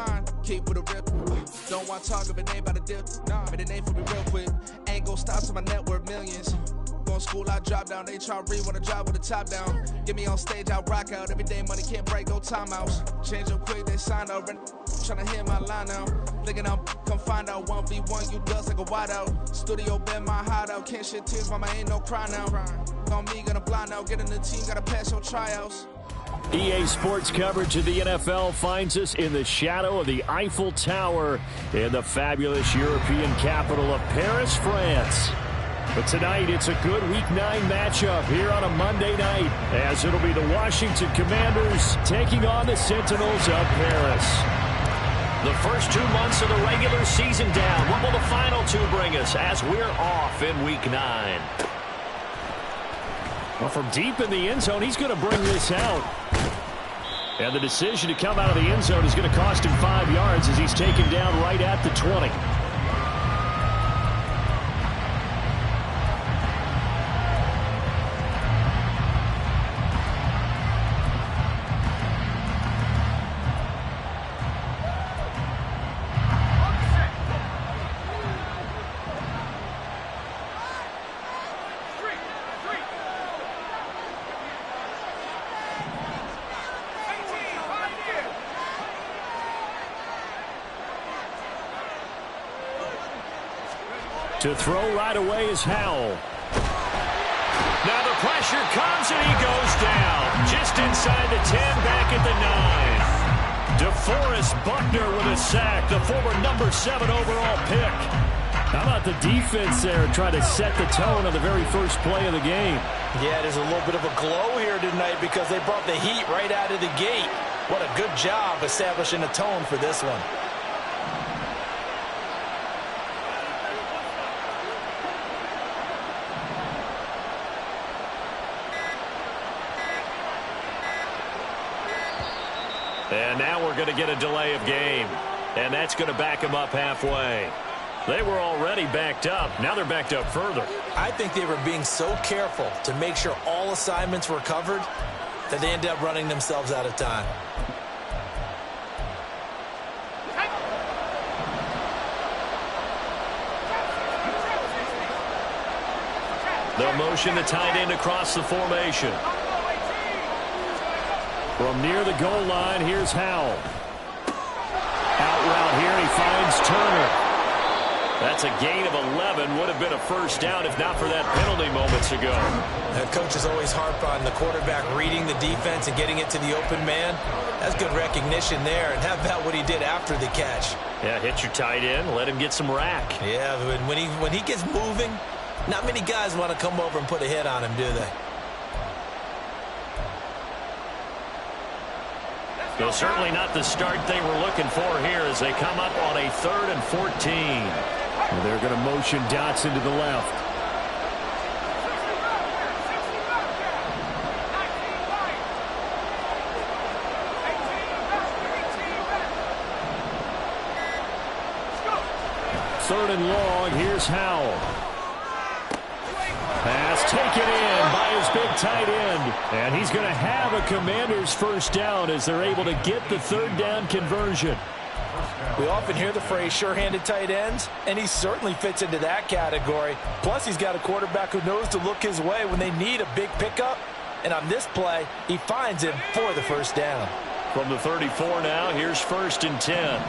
mind, keep with a rip. Don't want to talk if it ain't about a dip. Nah, made a name for me real quick. Ain't gon' stop till my net worth millions. Going school, I drop down. They try to read when I drop with the top down. Get me on stage, I rock out. Every day money can't break, no timeouts. Change them quick, they sign up. Tryna hear my line now. Thinking I'm come find out 1v1, you dust like a wideout. Studio been my hideout. Can't shed tears, mama ain't no cry now. On me, gonna blind out. Get in the team, gotta pass your tryouts. EA Sports coverage of the NFL finds us in the shadow of the Eiffel Tower in the fabulous European capital of Paris, France. But tonight, it's a good Week 9 matchup here on a Monday night, as it'll be the Washington Commanders taking on the Sentinels of Paris. The first 2 months of the regular season down. What will the final 2 bring us as we're off in Week 9? Well, from deep in the end zone, he's going to bring this out. And the decision to come out of the end zone is going to cost him 5 yards as he's taken down right at the 20. To throw right away is Howell. Now the pressure comes and he goes down. Just inside the 10, back at the 9. DeForest Buckner with a sack, the former number 7 overall pick. How about the defense there trying to set the tone on the very first play of the game? Yeah, there's a little bit of a glow here tonight because they brought the heat right out of the gate. What a good job establishing a tone for this one. And now we're going to get a delay of game. And that's going to back them up halfway. They were already backed up. Now they're backed up further. I think they were being so careful to make sure all assignments were covered that they ended up running themselves out of time. They'll motion the tight end across the formation. From near the goal line, here's Howell. Out route here, he finds Turner. That's a gain of 11. Would have been a first down if not for that penalty moments ago. Coaches always harp on the quarterback reading the defense and getting it to the open man. That's good recognition there. And how about what he did after the catch? Yeah, hit your tight end, let him get some rack. Yeah, when he gets moving, not many guys want to come over and put a hit on him, do they? So certainly not the start they were looking for here as they come up on a 3rd and 14. And they're going to motion Dotson to the left. Third and long, here's Howell. Pass taken in by his big tight end. And he's going to have a Commander's first down as they're able to get the 3rd down conversion. We often hear the phrase sure-handed tight ends, and he certainly fits into that category. Plus, he's got a quarterback who knows to look his way when they need a big pickup. And on this play, he finds him for the first down. From the 34 now, here's 1st and 10.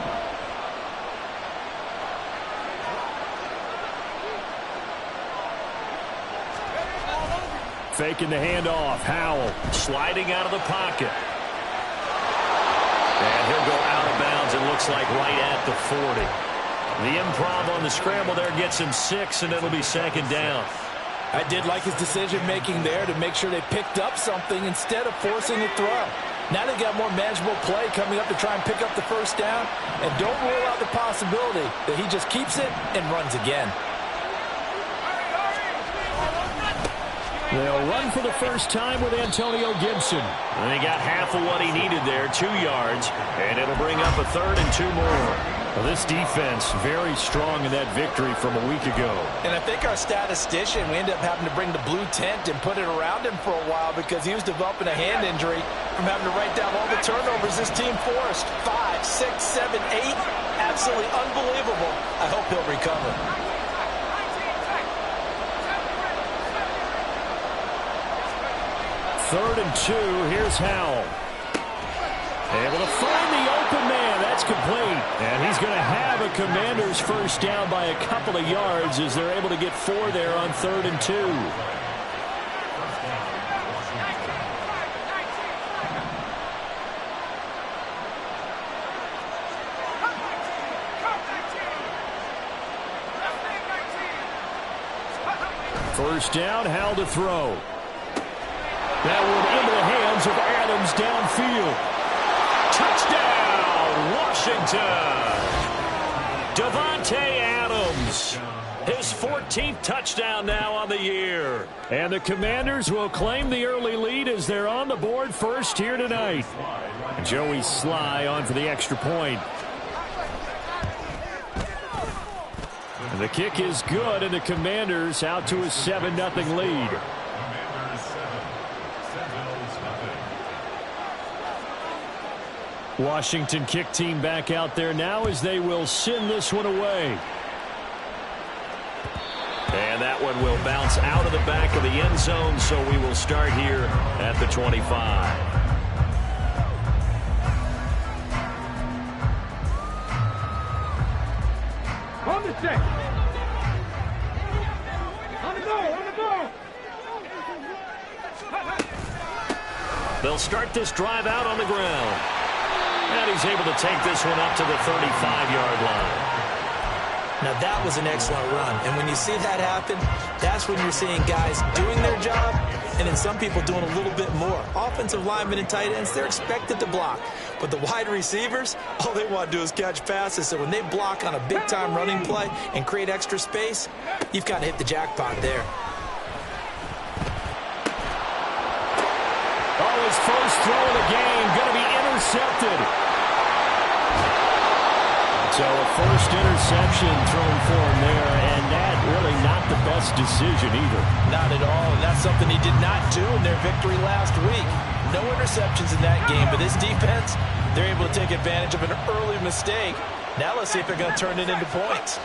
Faking the handoff. Howell sliding out of the pocket. And he'll go out of bounds, it looks like right at the 40. The improv on the scramble there gets him 6, and it'll be 2nd down. I did like his decision-making there to make sure they picked up something instead of forcing the throw. Now they got more manageable play coming up to try and pick up the first down. And don't rule out the possibility that he just keeps it and runs again. They'll run for the first time with Antonio Gibson. And he got half of what he needed there, 2 yards, and it'll bring up a 3rd and 2 more. Well, this defense very strong in that victory from a week ago. And I think our statistician, we ended up having to bring the blue tent and put it around him for a while because he was developing a hand injury from having to write down all the turnovers this team forced. 5, 6, 7, 8. Absolutely unbelievable. I hope he'll recover. Third and 2. Here's Howell. Able to find the open man. That's complete. And he's going to have a Commanders first down by a couple of yards as they're able to get 4 there on 3rd and 2. First down, Howell to throw. That one into the hands of Adams downfield. Touchdown, Washington. Davante Adams. His 14th touchdown now on the year. And the Commanders will claim the early lead as they're on the board first here tonight. Joey Sly on for the extra point. And the kick is good, and the Commanders out to a 7-0 lead. Washington kick team back out there now as they will send this one away. And that one will bounce out of the back of the end zone, so we will start here at the 25. On the check. On the ball. They'll start this drive out on the ground. And he's able to take this one up to the 35-yard line. Now, that was an excellent run. And when you see that happen, that's when you're seeing guys doing their job and then some people doing a little bit more. Offensive linemen and tight ends, they're expected to block. But the wide receivers, all they want to do is catch passes. So when they block on a big-time running play and create extra space, you've got to hit the jackpot there. Oh, his first throw of the game going to be intercepted. So a first interception thrown for him there, and that really not the best decision either. Not at all, and that's something he did not do in their victory last week. No interceptions in that game, but this defense, they're able to take advantage of an early mistake. Now let's see if they're going to turn it into points.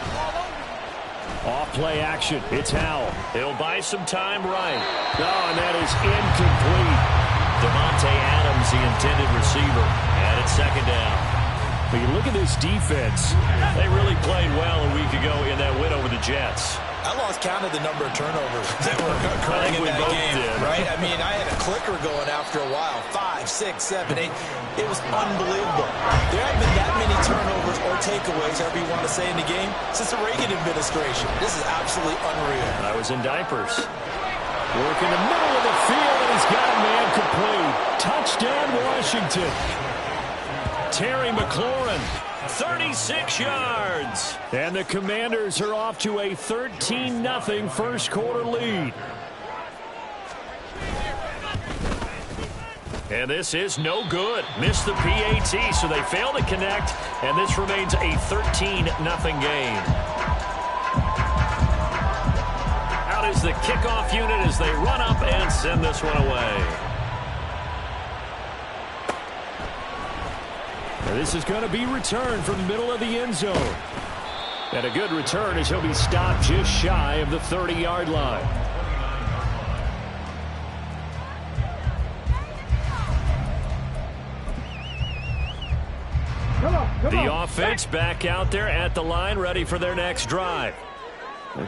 Off play action. It's Howell. He'll buy some time right. Oh, and that is incomplete. Davante Adams, the intended receiver, and it's second down. But you look at this defense. They really played well a week ago in that win over the Jets. I lost count of the number of turnovers that were occurring in that game, right? I mean, I had a clicker going after a while. 5, 6, 7, 8. It was unbelievable. There haven't been that many turnovers or takeaways, however you want to say, in the game since the Reagan administration. This is absolutely unreal. I was in diapers. Work in the middle of the field, and he's got a man complete. Touchdown, Washington. Terry McLaurin, 36 yards. And the Commanders are off to a 13-0 first quarter lead. And this is no good. Missed the PAT, so they fail to connect, and this remains a 13-0 game. Out is the kickoff unit as they run up and send this one away. This is going to be returned from the middle of the end zone. And a good return as he'll be stopped just shy of the 30-yard line. The offense back out there at the line, ready for their next drive.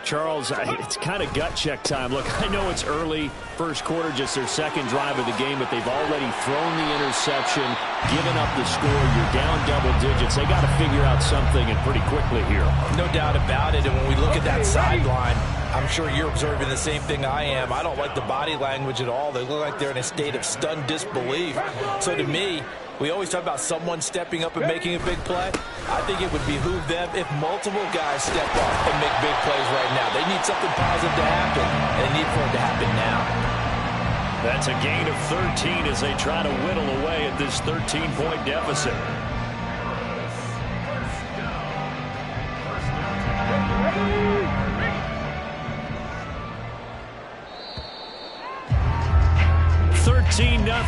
Charles, it's kind of gut check time. Look, I know it's early, first quarter, just their second drive of the game, but they've already thrown the interception, given up the score. You're down double digits. They got to figure out something, and pretty quickly here. No doubt about it, and when we look at that sideline, I'm sure you're observing the same thing I am. I don't like the body language at all. They look like they're in a state of stunned disbelief. So to me, we always talk about someone stepping up and making a big play. I think it would behoove them if multiple guys step up and make big plays right now. They need something positive to happen, and they need for it to happen now. That's a gain of 13 as they try to whittle away at this 13-point deficit.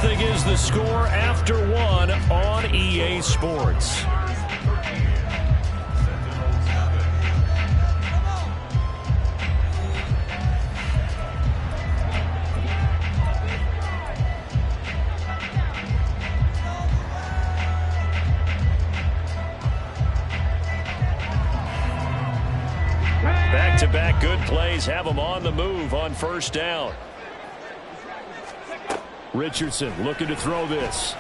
0 is the score after 1 on EA Sports. Back-to-back good plays have them on the move on first down. Richardson looking to throw this.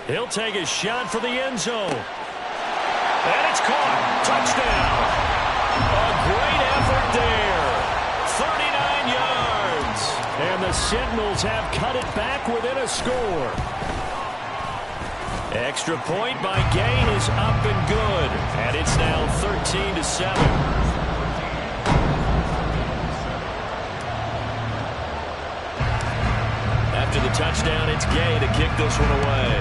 He'll take a shot for the end zone. And it's caught. Touchdown. A great effort there. 39 yards. And the Sentinels have cut it back within a score. Extra point by Gain is up and good. And it's now 13-7. After the touchdown, it's Gay to kick this one away.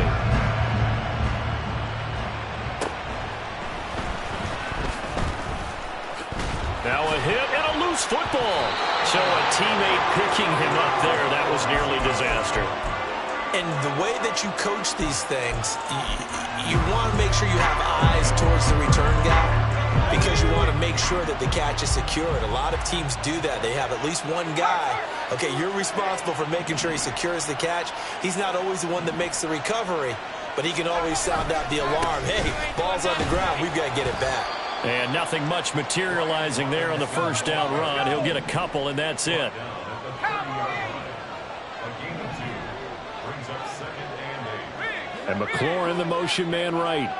Now a hit and a loose football. So a teammate picking him up there, that was nearly disaster. And the way that you coach these things, you want to make sure you have eyes towards the return guy because you want to make sure that the catch is secured. A lot of teams do that. They have at least one guy. Okay, you're responsible for making sure he secures the catch. He's not always the one that makes the recovery, but he can always sound out the alarm. Hey, ball's on the ground. We've got to get it back. And nothing much materializing there on the first down run. He'll get a couple, and that's it. And McLaurin, the motion man right.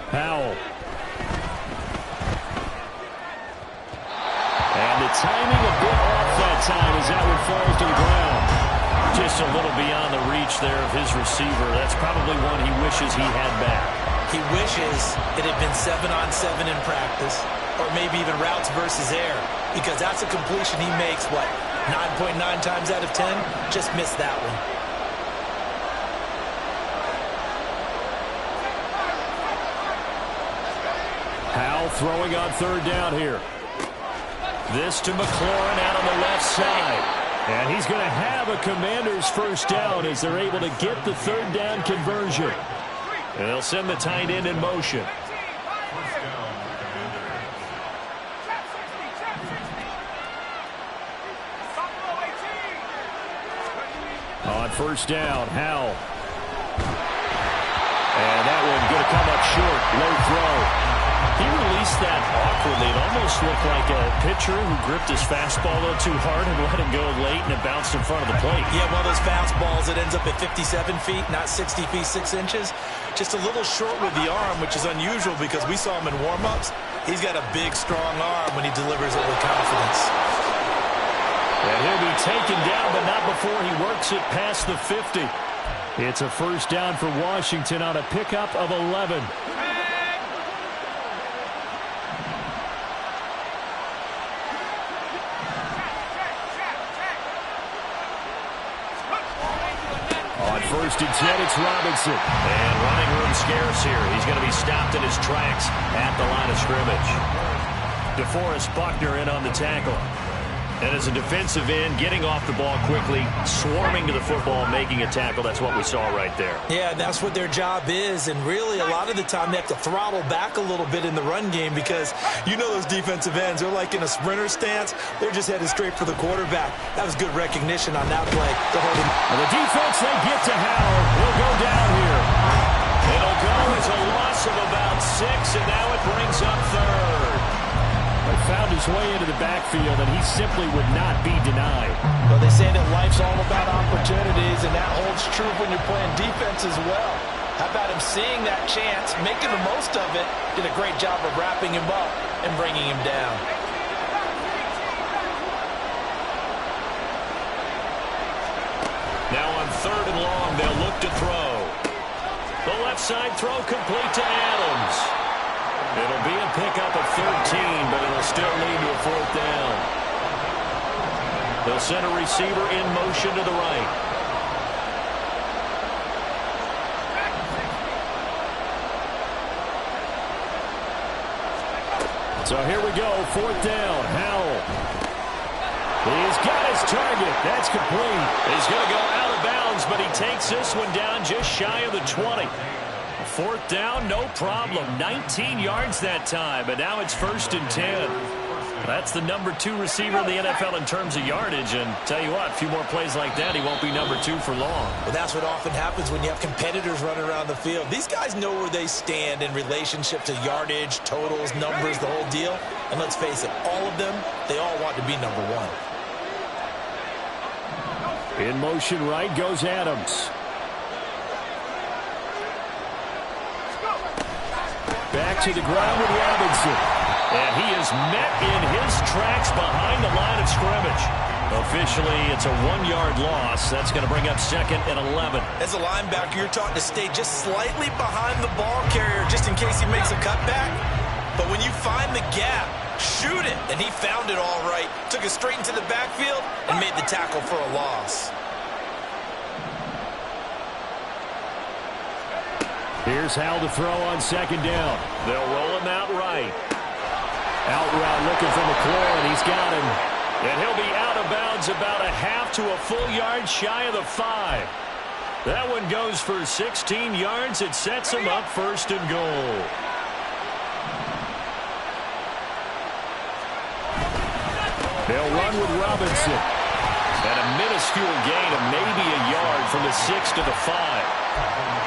Powell. And the timing a bit off that time as that one falls to the ground. Just a little beyond the reach there of his receiver. That's probably one he wishes he had back. He wishes it had been 7-on-7 in practice, or maybe even routes versus air, because that's a completion he makes, what, 9.9 times out of 10? Just missed that one. Powell throwing on third down here. This to McLaurin out on the left side. And he's going to have a Commanders first down as they're able to get the third down conversion. And they'll send the tight end in motion. On first down, Howell. And that one going to come up short. Low throw. He released that awkwardly. It almost looked like a pitcher who gripped his fastball a little too hard and let it go late, and it bounced in front of the plate. Yeah, one of those fastballs that ends up at 57 feet, not 60 feet, 6 inches. Just a little short with the arm, which is unusual because we saw him in warm-ups. He's got a big, strong arm when he delivers it with confidence. And he'll be taken down, but not before he works it past the 50. It's a first down for Washington on a pickup of 11. First and 10, it's Robinson. And running room scarce here. He's going to be stopped in his tracks at the line of scrimmage. DeForest Buckner in on the tackle. And as a defensive end, getting off the ball quickly, swarming to the football, making a tackle. That's what we saw right there. Yeah, that's what their job is. And really, a lot of the time, they have to throttle back a little bit in the run game because you know those defensive ends, they're like in a sprinter stance. They're just headed straight for the quarterback. That was good recognition on that play to hold him. And the defense, they get to Howell. He'll go down here. It'll go as a loss of about 6, and now it brings up third. Found his way into the backfield, and he simply would not be denied. Well, they say that life's all about opportunities, and that holds true when you're playing defense as well. How about him seeing that chance, making the most of it, did a great job of wrapping him up and bringing him down. Now on third and long, they'll look to throw. The left side throw complete to Adams. It'll be a pickup of 13, but it'll still lead to a fourth down. They'll send a receiver in motion to the right. So here we go, 4th down. Howell. He's got his target. That's complete. He's going to go out of bounds, but he takes this one down just shy of the 20. 4th down, no problem. 19 yards that time, but now it's 1st and 10. That's the number 2 receiver in the NFL in terms of yardage, and tell you what, a few more plays like that, he won't be number 2 for long. Well, that's what often happens when you have competitors running around the field. These guys know where they stand in relationship to yardage, totals, numbers, the whole deal. And let's face it, all of them, they all want to be number 1. In motion right goes Adams. Back to the ground with Robinson. And he is met in his tracks behind the line of scrimmage. Officially, it's a 1-yard loss. That's going to bring up 2nd and 11. As a linebacker, you're taught to stay just slightly behind the ball carrier just in case he makes a cutback. But when you find the gap, shoot it. And he found it all right. Took it straight into the backfield and made the tackle for a loss. Here's Howell to throw on 2nd down. They'll roll him out right. Out route looking for McClure, and he's got him. And he'll be out of bounds about a half to a full yard shy of the 5. That one goes for 16 yards. It sets him up 1st and goal. They'll run with Robinson. And a minuscule gain of maybe a yard from the 6 to the 5.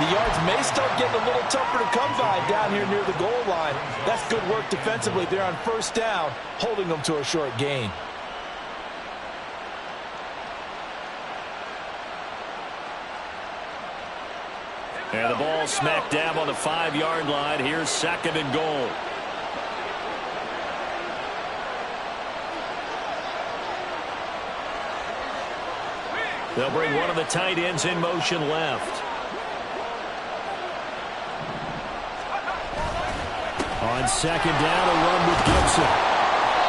The yards may start getting a little tougher to come by down here near the goal line. That's good work defensively there on 1st down, holding them to a short gain. And the ball smack dab on the 5-yard line. Here's 2nd and goal. They'll bring one of the tight ends in motion left. On 2nd down, a run with Gibson.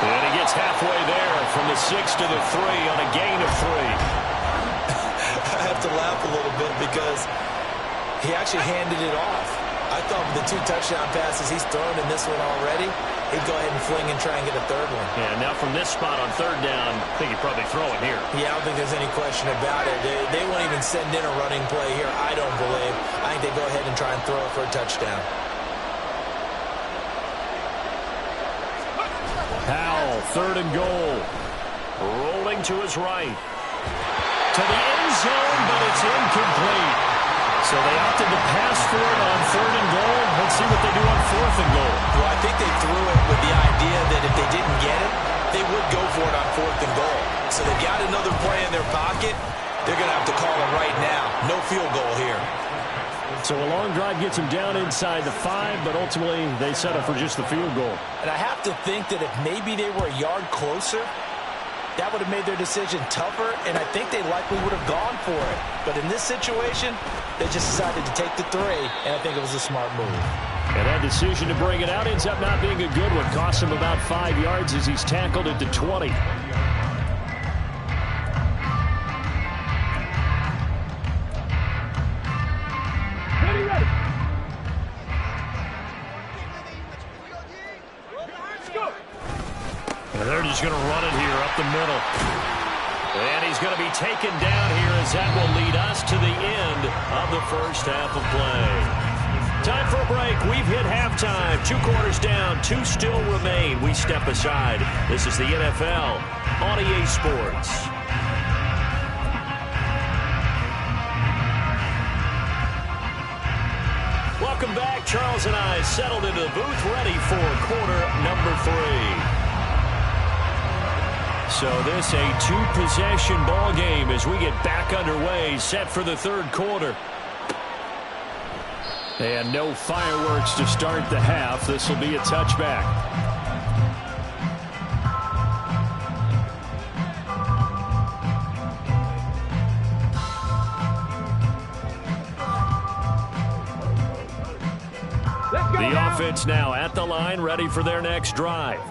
And he gets halfway there from the 6 to the 3 on a gain of 3. I have to laugh a little bit because he actually handed it off. I thought with the 2 touchdown passes he's thrown in this one already, he'd go ahead and fling and try and get a 3rd one. Yeah, now from this spot on 3rd down, I think he'd probably throw it here. Yeah, I don't think there's any question about it. They won't even send in a running play here, I don't believe. I think they go ahead and try and throw it for a touchdown. Howell, 3rd and goal. Rolling to his right. To the end zone, but it's incomplete. So they opted to pass for it on 3rd and goal. Let's see what they do on 4th and goal. Well, I think they threw it with the idea that if they didn't get it, they would go for it on 4th and goal. So they've got another play in their pocket. They're going to have to call it right now. No field goal here. So a long drive gets them down inside the 5, but ultimately they settle for just the field goal. And I have to think that if maybe they were a yard closer, that would have made their decision tougher, and I think they likely would have gone for it. But in this situation, they just decided to take the 3, and I think it was a smart move. And that decision to bring it out ends up not being a good one. Costs him about 5 yards as he's tackled at the 20. And they're just going to run it here up the middle. And he's going to be taken down here as that will lead us to the end of the 1st half of play. Time for a break. We've hit halftime. 2 quarters down. 2 still remain. We step aside. This is the NFL on EA Sports. Welcome back. Charles and I settled into the booth ready for quarter number 3. So this a 2-possession ball game as we get back underway, set for the 3rd quarter. And no fireworks to start the half. This will be a touchback. The offense now at the line, ready for their next drive.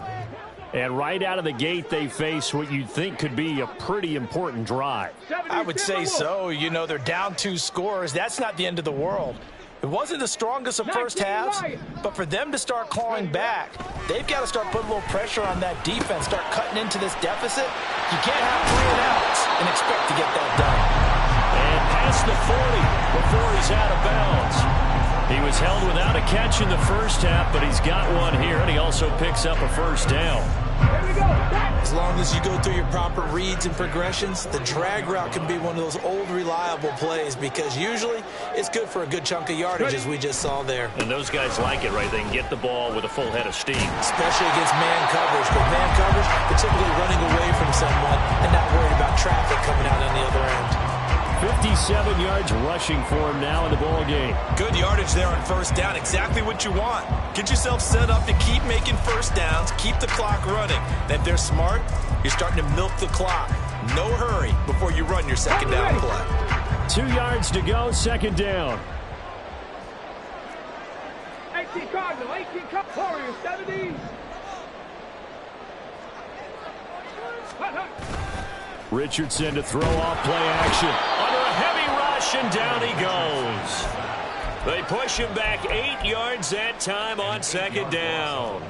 And right out of the gate, they face what you'd think could be a pretty important drive. I would say so. You know, they're down 2 scores. That's not the end of the world. It wasn't the strongest of first halves, but for them to start clawing back, they've got to start putting a little pressure on that defense, start cutting into this deficit. You can't have 3 and outs and expect to get that done. And past the 40 before he's out of bounds. He was held without a catch in the first half, but he's got one here, and he also picks up a first down. As long as you go through your proper reads and progressions, the drag route can be one of those old reliable plays because usually it's good for a good chunk of yardage, as we just saw there. And those guys like it, right? They can get the ball with a full head of steam. Especially against man coverage. With man coverage, they're typically running away from someone and not worried about traffic coming out on the other end. 57 yards rushing for him now in the ball game. Good yardage there on first down. Exactly what you want. Get yourself set up to keep making first downs, keep the clock running. Then if they're smart, you're starting to milk the clock. No hurry before you run your second down play. 2 yards to go, second down. 18 Cardinal, 18 Warriors, 70s. Richardson to throw off play action. Under a heavy rush, and down he goes. They push him back 8 yards that time on second down.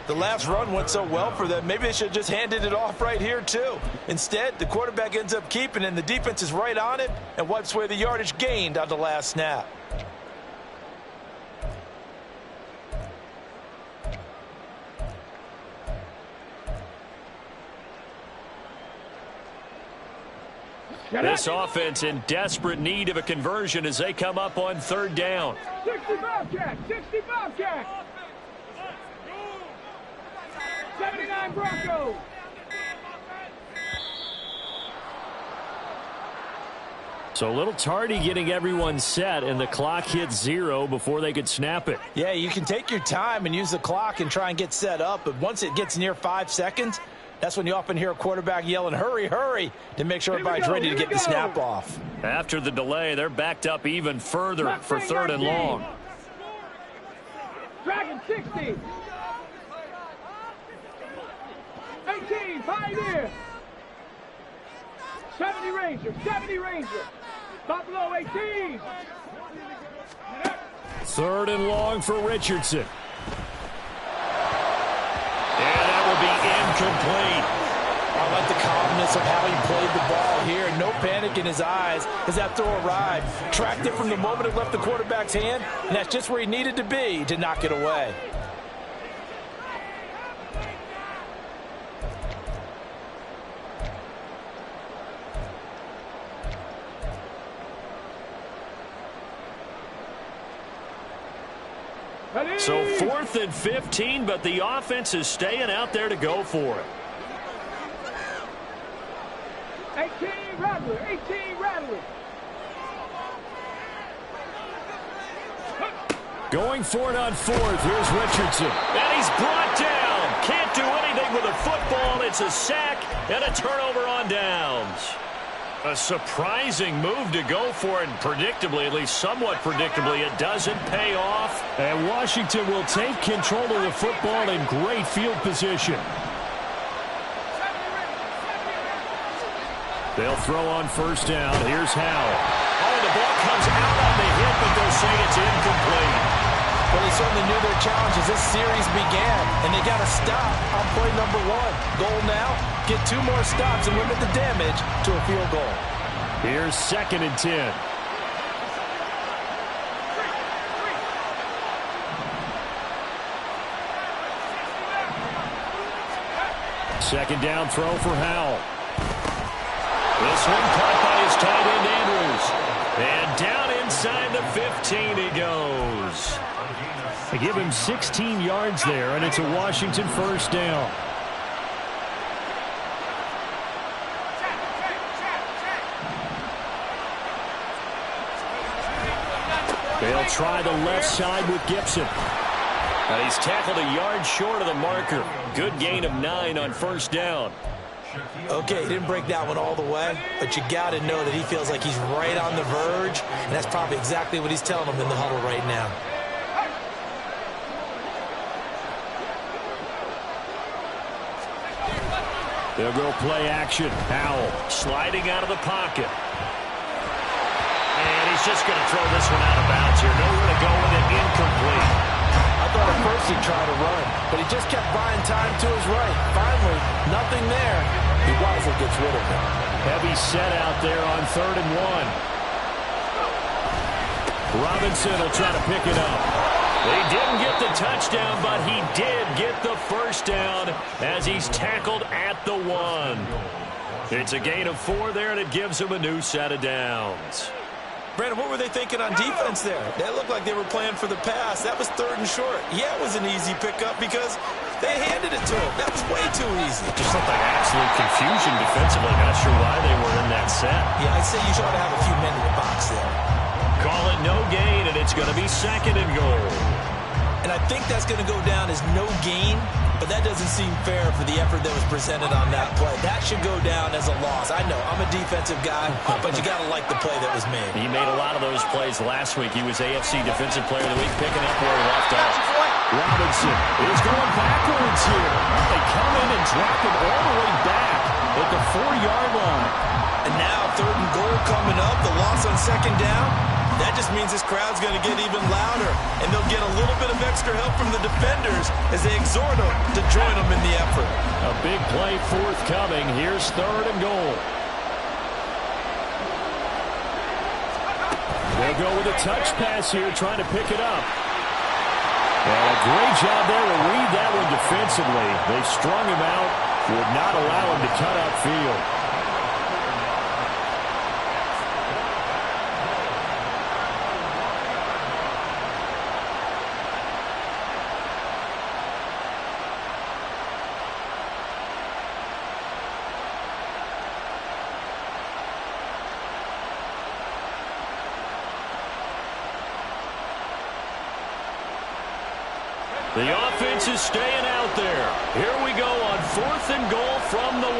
The last run went so well for them, maybe they should have just handed it off right here, too. Instead, the quarterback ends up keeping it, and the defense is right on it and wipes away the yardage gained on the last snap. This offense in desperate need of a conversion as they come up on third down. 60 Bobcat, 60 Bobcat. 79 Broncos. So a little tardy getting everyone set, and the clock hit 0 before they could snap it. Yeah, you can take your time and use the clock and try and get set up, but once it gets near 5 seconds, that's when you often hear a quarterback yelling, hurry, hurry, to make sure everybody's ready to get the snap off. After the delay, they're backed up even further for third and long. Dragon 60. 18, Pioneer. 70 Ranger, 70 Ranger. Buffalo 18. Third and long for Richardson. And that will be incomplete. I like the calmness of how he played the ball here. No panic in his eyes as that throw arrived. Tracked it from the moment it left the quarterback's hand, and that's just where he needed to be to knock it away. So 4th and 15, but the offense is staying out there to go for it. 18 Rattler, 18 Rattler. Going for it on 4th. Here's Richardson. And he's brought down. Can't do anything with a football. It's a sack and a turnover on downs. A surprising move to go for it, and predictably, at least somewhat predictably, it doesn't pay off. And Washington will take control of the football in great field position. They'll throw on first down. Here's Howell. Oh, the ball comes out on the hit, but they'll say it's incomplete. Well, they certainly knew their challenge as this series began, and they got to stop on play number 1. Goal now, get 2 more stops and limit the damage to a field goal. Here's 2nd and 10. Second down throw for Howell. This one caught by his tight end Andrews. And down inside the 15 he goes. They give him 16 yards there, and it's a Washington first down. They'll try the left side with Gibson. And he's tackled a yard short of the marker. Good gain of 9 on first down. Okay, he didn't break that one all the way, but you got to know that he feels like he's right on the verge, and that's probably exactly what he's telling them in the huddle right now. They'll go play action. Howell sliding out of the pocket. And he he's just going to throw this one out of bounds here. Nowhere to go with it. Incomplete. I thought at first he'd try to run, but he just kept buying time to his right. Finally, nothing there. He wisely gets rid of it. Heavy set out there on 3rd and 1. Robinson will try to pick it up. They didn't get the touchdown, but he did get the first down as he's tackled at the 1. It's a gain of 4 there, and it gives him a new set of downs. Brandon, what were they thinking on defense there? That looked like they were playing for the pass. That was 3rd and short. Yeah, it was an easy pickup because they handed it to him. That was way too easy. Just looked like absolute confusion defensively. Not sure why they were in that set. Yeah, I'd say you should have a few men in the box there. Call it no gain, and it's going to be 2nd and goal. And I think that's going to go down as no gain, but that doesn't seem fair for the effort that was presented on that play. That should go down as a loss. I know, I'm a defensive guy, but you got to like the play that was made. He made a lot of those plays last week. He was AFC Defensive Player of the Week, picking up where he left off. Robinson is going backwards here. They come in and drop him all the way back at the 4-yard line. And now 3rd and goal coming up, the loss on 2nd down. That just means this crowd's going to get even louder, and they'll get a little bit of extra help from the defenders as they exhort them to join them in the effort. A big play forthcoming. Here's 3rd and goal. They'll go with a touch pass here, trying to pick it up. And a great job there to read that one defensively. They strung him out, would not allow him to cut upfield. The offense is staying out there. Here we go on 4th and goal from the 1.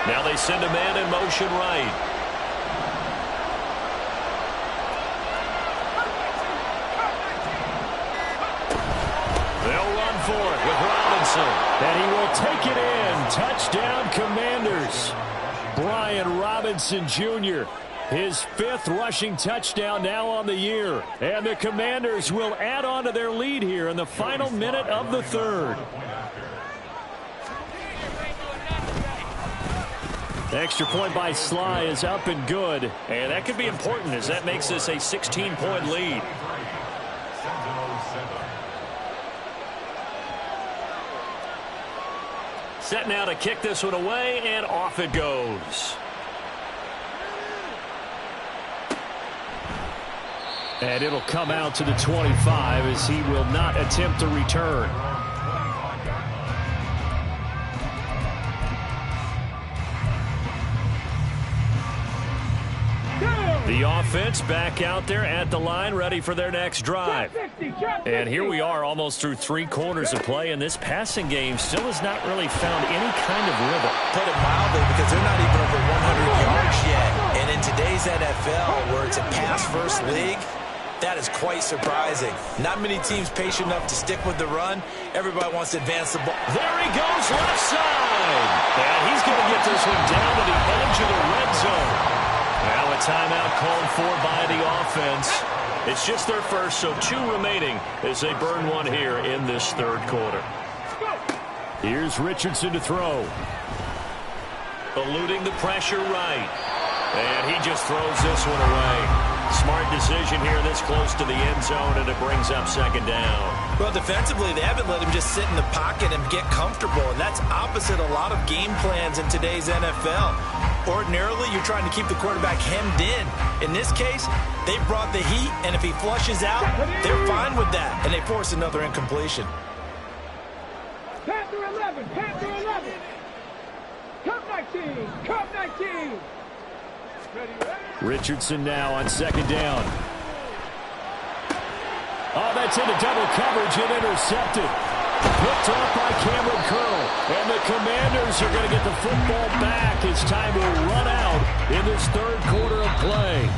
Now they send a man in motion right. They'll run for it with Robinson. And he will take it in. Touchdown, Commanders. Brian Robinson Jr., his 5th rushing touchdown now on the year. And the Commanders will add on to their lead here in the final minute of the 3rd. Extra point by Sly is up and good. And that could be important as that makes this a 16-point lead. Set now to kick this one away, and off it goes. And it'll come out to the 25 as he will not attempt to return. The offense back out there at the line, ready for their next drive. And here we are almost through 3 quarters of play, and this passing game still has not really found any kind of rhythm. Put it mildly, because they're not even over 100 yards yet. And in today's NFL, where it's a pass-first league, that is quite surprising. Not many teams patient enough to stick with the run. Everybody wants to advance the ball. There he goes, left side. And he's going to get this one down to the edge of the red zone. Now a timeout called for by the offense. It's just their first, so 2 remaining as they burn one here in this 3rd quarter. Here's Richardson to throw. Eluding the pressure right. And he just throws this one away. Smart decision here this close to the end zone, and it brings up 2nd down. Well, defensively, they haven't let him just sit in the pocket and get comfortable, and that's opposite a lot of game plans in today's NFL. Ordinarily, you're trying to keep the quarterback hemmed in. In this case, they brought the heat, and if he flushes out, they're fine with that, and they force another incompletion. Panther 11, Panther 11. Cup 19, Cup 19. Richardson now on 2nd down. Oh, that's into double coverage and intercepted. Picked off by Cameron Curl. And the Commanders are going to get the football back as time will run out in this 3rd quarter of play.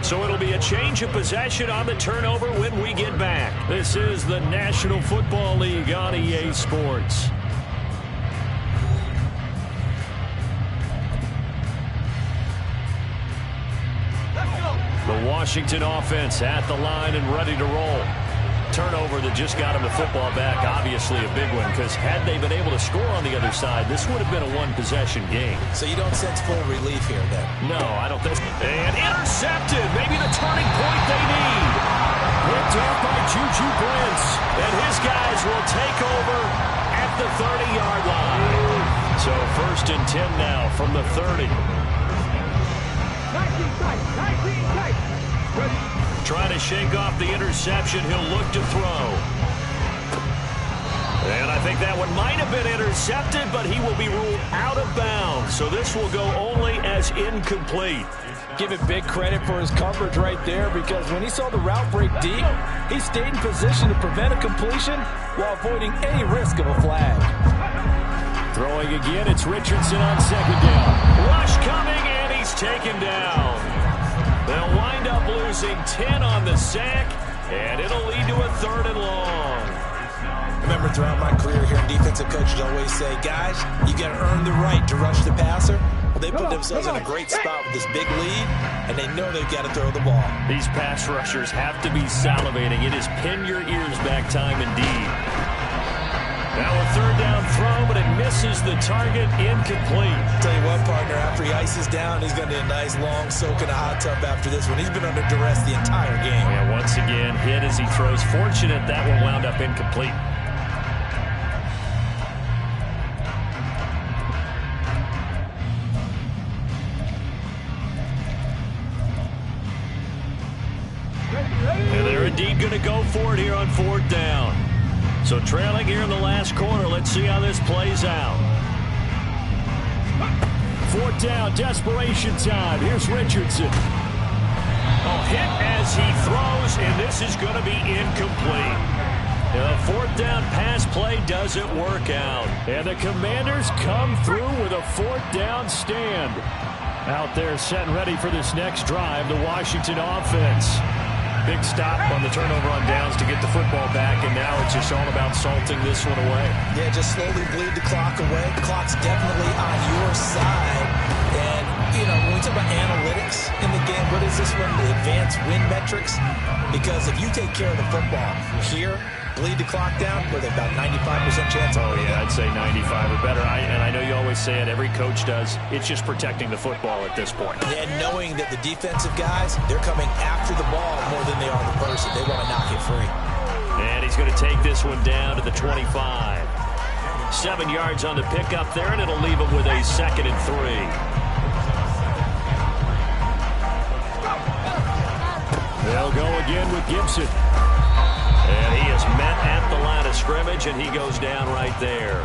So it'll be a change of possession on the turnover when we get back. This is the National Football League on EA Sports. Washington offense at the line and ready to roll. Turnover that just got him the football back, obviously a big one, because had they been able to score on the other side, this would have been a one-possession game. So you don't sense full relief here, then? No, I don't think so. And intercepted, maybe the turning point they need. Picked up by Juju Brents, and his guys will take over at the 30-yard line. So 1st and 10 now from the 30. 19 tight. Trying to shake off the interception. He'll look to throw. And I think that one might have been intercepted, but he will be ruled out of bounds. So this will go only as incomplete. Give it big credit for his coverage right there, because when he saw the route break deep, he stayed in position to prevent a completion while avoiding any risk of a flag. Throwing again, it's Richardson on 2nd down. Rush coming, and he's taken down. They'll wind up losing 10 on the sack, and it'll lead to a 3rd and long. I remember throughout my career here, defensive coaches always say, guys, you got to earn the right to rush the passer. Well, they put themselves in a great spot with this big lead, and they know they've got to throw the ball. These pass rushers have to be salivating. It is pin your ears back time indeed. Now a 3rd down throw, but it misses the target, incomplete. Tell you what, partner, after he ices down, he's going to need a nice long soak in a hot tub after this one. He's been under duress the entire game. Yeah, once again, hit as he throws. Fortunate that one wound up incomplete. And they're indeed going to go for it here on 4th down. So trailing here in the last quarter. Let's see how this plays out. 4th down, desperation time. Here's Richardson. Oh, hit as he throws, and this is going to be incomplete. The 4th down pass play doesn't work out. And the Commanders come through with a 4th down stand. Out there set and ready for this next drive, the Washington offense. Big stop on the turnover on downs to get the football back, and now it's just all about salting this one away. Yeah, just slowly bleed the clock away. The clock's definitely on your side. And, you know, when we talk about analytics in the game, what is this one? The advanced win metrics? Because if you take care of the football here, bleed the clock down, with about 95% chance. Oh, yeah, I'd say 95 or better. And I know you always say it, every coach does. It's just protecting the football at this point. And knowing that the defensive guys, they're coming after the ball more than they are the person. They want to knock it free. And he's going to take this one down to the 25. 7 yards on the pickup there, and it'll leave him with a 2nd and 3. They'll go again with Gibson. And he is met at the line of scrimmage, and he goes down right there.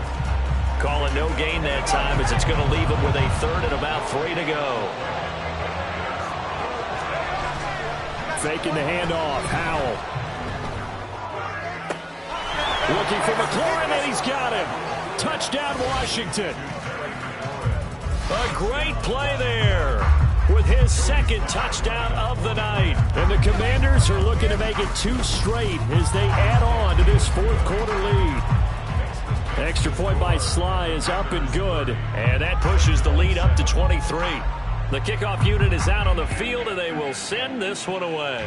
Call it no gain that time, as it's going to leave him with a 3rd and about 3 to go. Faking the handoff, Howell. Looking for McLaurin, and he's got him. Touchdown, Washington. A great play there with his 2nd touchdown of the night. And the Commanders are looking to make it 2 straight as they add on to this 4th quarter lead. Extra point by Sly is up and good, and that pushes the lead up to 23. The kickoff unit is out on the field, and they will send this one away.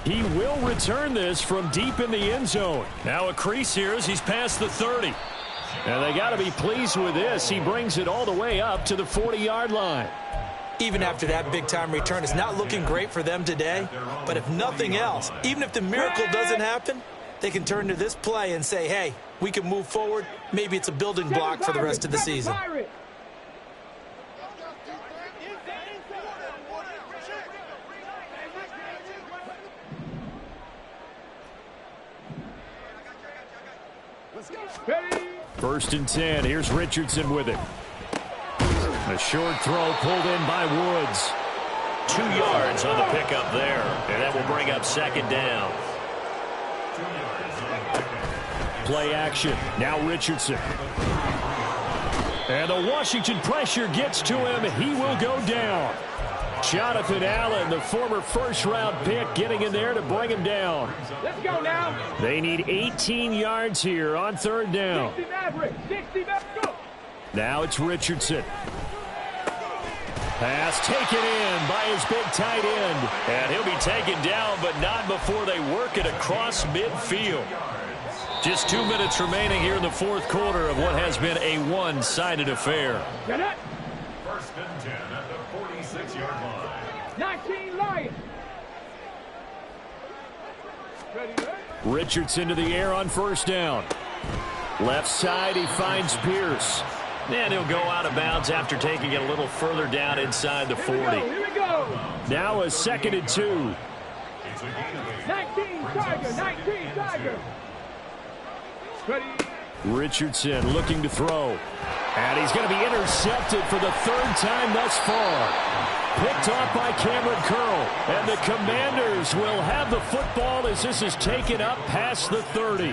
He will return this from deep in the end zone. Now a crease here as he's past the 30. And they got to be pleased with this. He brings it all the way up to the 40-yard line. Even after that big-time return, it's not looking great for them today. But if nothing else, even if the miracle doesn't happen, they can turn to this play and say, hey, we can move forward. Maybe it's a building block for the rest of the season. First and 10. Here's Richardson with it. A short throw pulled in by Woods. 2 yards on the pickup there. And that will bring up 2nd down. Play action. Now Richardson. And the Washington pressure gets to him. He will go down. Jonathan Allen, the former first-round pick, getting in there to bring him down. Let's go now. They need 18 yards here on 3rd down. 60 Maverick. 60 Maverick. Go. Now it's Richardson. Pass taken in by his big tight end. And he'll be taken down, but not before they work it across midfield. Just 2 minutes remaining here in the fourth quarter of what has been a one-sided affair. Get it. First and 10 at the 46-yard line. 19 Lions. Richardson to the air on first down. Left side, he finds Pierce. And he'll go out of bounds after taking it a little further down inside the 40. Here we go. Now a 2nd and 2. 19 Tiger. 19 Tiger. Ready. Richardson looking to throw. And he's going to be intercepted for the 3rd time thus far. Picked off by Cameron Curl. And the Commanders will have the football as this is taken up past the 30.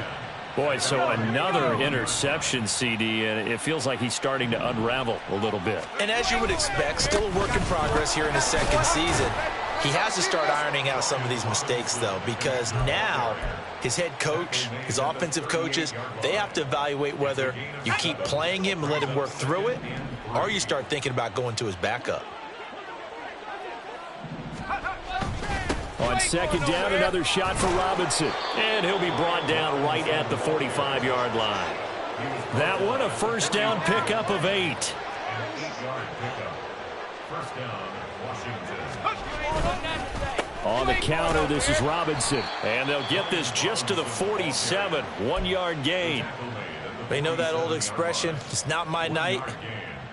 Boy, so another interception, CD, and it feels like he's starting to unravel a little bit. And as you would expect, still a work in progress here in his 2nd season. He has to start ironing out some of these mistakes, though, because now his head coach, his offensive coaches, they have to evaluate whether you keep playing him and let him work through it, or you start thinking about going to his backup. On 2nd down, another shot for Robinson. And he'll be brought down right at the 45-yard line. That one, a first down pickup of 8. First down, Washington. On the counter, this is Robinson. And they'll get this just to the 47, 1-yard gain. They know that old expression, it's not my night.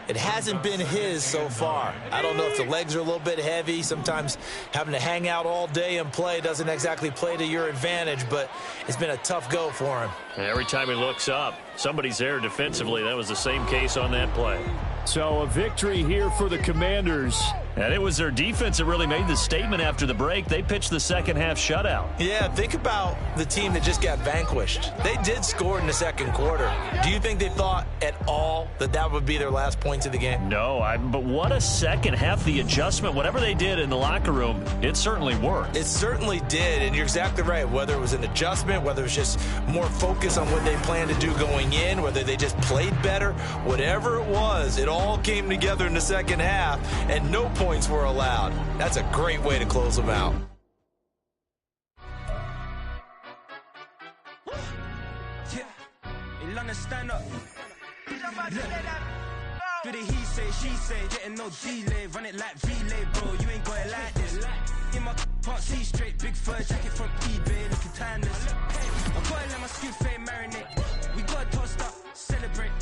It hasn't been his so far. I don't know if the legs are a little bit heavy. Sometimes having to hang out all day and play doesn't exactly play to your advantage, but it's been a tough go for him. And every time he looks up, somebody's there defensively. That was the same case on that play. So a victory here for the Commanders. And it was their defense that really made the statement after the break. They pitched the second-half shutout. Yeah, think about the team that just got vanquished. They did score in the 2nd quarter. Do you think they thought at all that that would be their last points of the game? No, but what a second half. The adjustment, whatever they did in the locker room, it certainly worked. It certainly did, and you're exactly right. Whether it was an adjustment, whether it was just more focus on what they planned to do going in, whether they just played better, whatever it was, it all came together in the 2nd half, and no points were allowed. That's a great way to close them out. Stand up. Do the he say, she say, getting no delay, run it like relay, bro. You ain't got it like this. In my can't see straight, big fur jacket from eBay, looking timeless. I gotta let my skin fade marinate. We gotta toast up, celebrate.